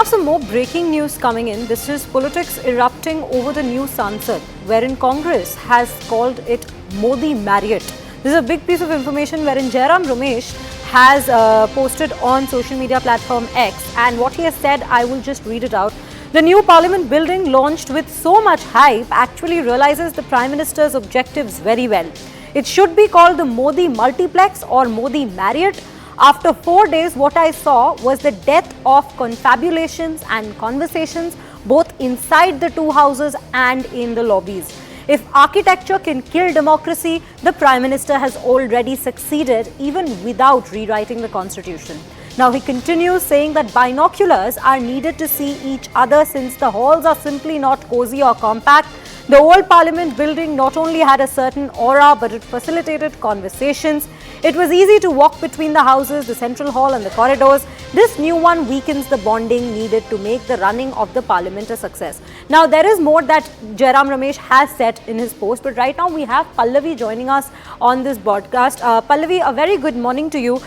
Some more breaking news coming in. This is politics erupting over the new Sansad, wherein Congress has called it Modi Marriott. This is a big piece of information wherein Jairam Ramesh has posted on social media platform X, and what he has said, I will just read it out. The new parliament building, launched with so much hype, actually realizes the Prime Minister's objectives very well. It should be called the Modi Multiplex or Modi Marriott. After 4 days, what I saw was the death of confabulations and conversations both inside the two houses and in the lobbies. If architecture can kill democracy, the Prime Minister has already succeeded even without rewriting the constitution. Now he continues saying that binoculars are needed to see each other since the halls are simply not cozy or compact. The old parliament building not only had a certain aura, but it facilitated conversations. It was easy to walk between the houses, the central hall and the corridors. This new one weakens the bonding needed to make the running of the parliament a success. Now, there is more that Jairam Ramesh has said in his post, but right now we have Pallavi joining us on this broadcast. Pallavi, a very good morning to you.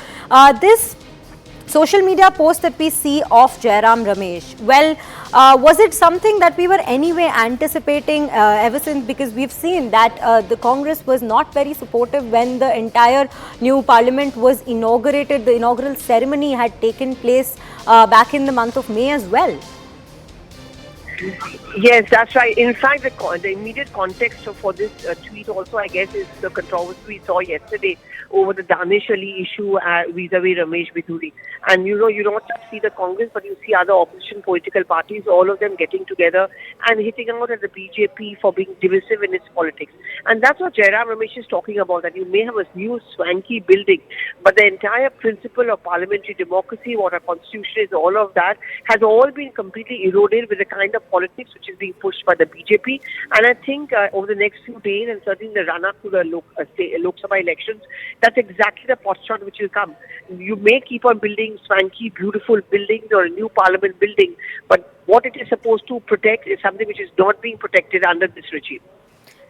This social media post that we see of Jairam Ramesh, well, was it something that we were anyway anticipating ever since, because we've seen that the Congress was not very supportive when the entire new parliament was inaugurated. The inaugural ceremony had taken place back in the month of May as well. Yes, that's right. In fact, the immediate context for this tweet also, I guess, is the controversy we saw yesterday over the Danish Ali issue vis-a-vis Ramesh Biduri. And you don't just see the Congress, but you see other opposition political parties, all of them getting together and hitting out at the BJP for being divisive in its politics. And that's what Jairam Ramesh is talking about, that you may have a new swanky building, but the entire principle of parliamentary democracy, what our constitution is, all of that has all been completely eroded with the kind of politics which is being pushed by the BJP. And I think over the next few days, and certainly in the run-up to the Lok Sabha elections, that's exactly the posture which will come. You may keep on building swanky, beautiful buildings or a new parliament building, but what it is supposed to protect is something which is not being protected under this regime.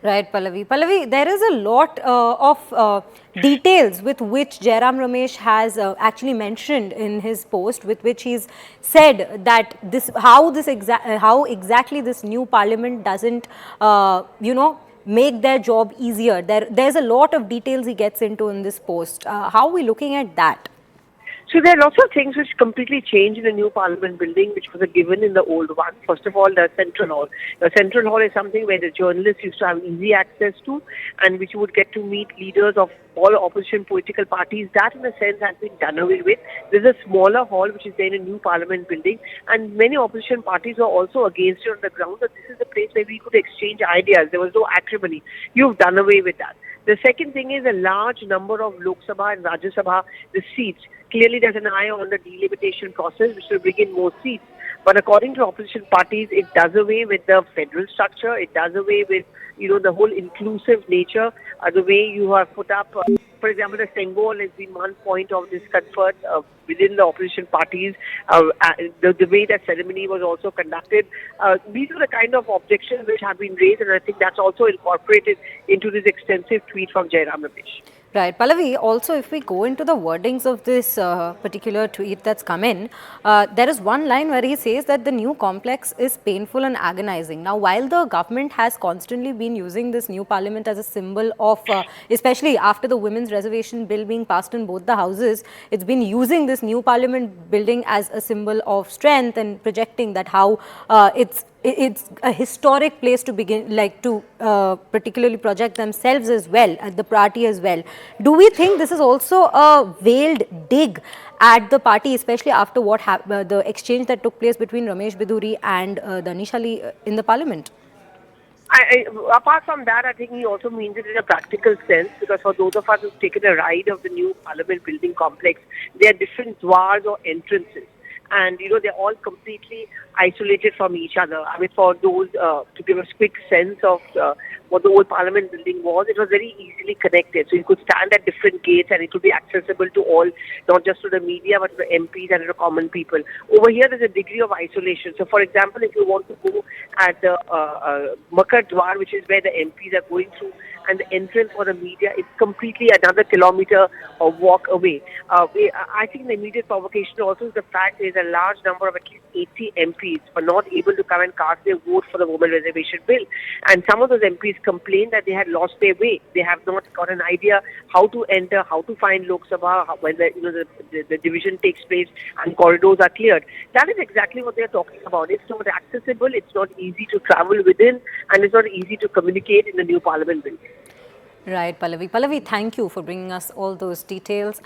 Right, Pallavi. Pallavi, there is a lot of details with which Jairam Ramesh has actually mentioned in his post, with which he's said that how exactly this new parliament doesn't, make their job easier. There's a lot of details he gets into in this post. How are we looking at that? So there are lots of things which completely change in the new parliament building, which was a given in the old one. First of all, the central hall. The central hall is something where the journalists used to have easy access to, and which you would get to meet leaders of all opposition political parties. That, in a sense, has been done away with. There's a smaller hall which is there in a new parliament building, and many opposition parties are also against it on the ground that this is a place where we could exchange ideas. There was no acrimony. You've done away with that. The second thing is a large number of Lok Sabha and Rajya Sabha, the seats. Clearly, there's an eye on the delimitation process, which will bring in more seats. But according to opposition parties, it does away with the federal structure. It does away with, the whole inclusive nature, the way you have put up. For example, the Sengol has been one point of discomfort within the opposition parties. The way that ceremony was also conducted. These are the kind of objections which have been raised, and I think that's also incorporated into this extensive tweet from Jairam Ramesh. Right. Pallavi, also if we go into the wordings of this particular tweet that's come in, there is one line where he says that the new complex is painful and agonizing. Now, while the government has constantly been using this new parliament as a symbol of, especially after the women's reservation bill being passed in both the houses, it's been using this new parliament building as a symbol of strength and projecting that how it's a historic place to begin, particularly project themselves as well, at the party as well. Do we think this is also a veiled dig at the party, especially after what the exchange that took place between Ramesh Biduri and Danish Ali in the parliament? Apart from that, I think he also means it in a practical sense, because for those of us who've taken a ride of the new parliament building complex, there are different dwars or entrances. And, they're all completely isolated from each other. I mean, for those, to give a quick sense of what the old parliament building was, it was very easily connected. So you could stand at different gates and it would be accessible to all, not just to the media, but to the MPs and to the common people. Over here, there's a degree of isolation. So, for example, if you want to go at the Makar Dwar, which is where the MPs are going through, and the entrance for the media is completely another kilometer or walk away. I think the immediate provocation also is the fact there is a large number of at least 80 MPs were not able to come and cast their vote for the women reservation bill. And some of those MPs complained that they had lost their way. They have not got an idea how to enter, how to find Lok Sabha, when the division takes place and corridors are cleared. That is exactly what they are talking about. It's not accessible, it's not easy to travel within, and it's not easy to communicate in the new parliament bill. Right, Pallavi. Pallavi, thank you for bringing us all those details.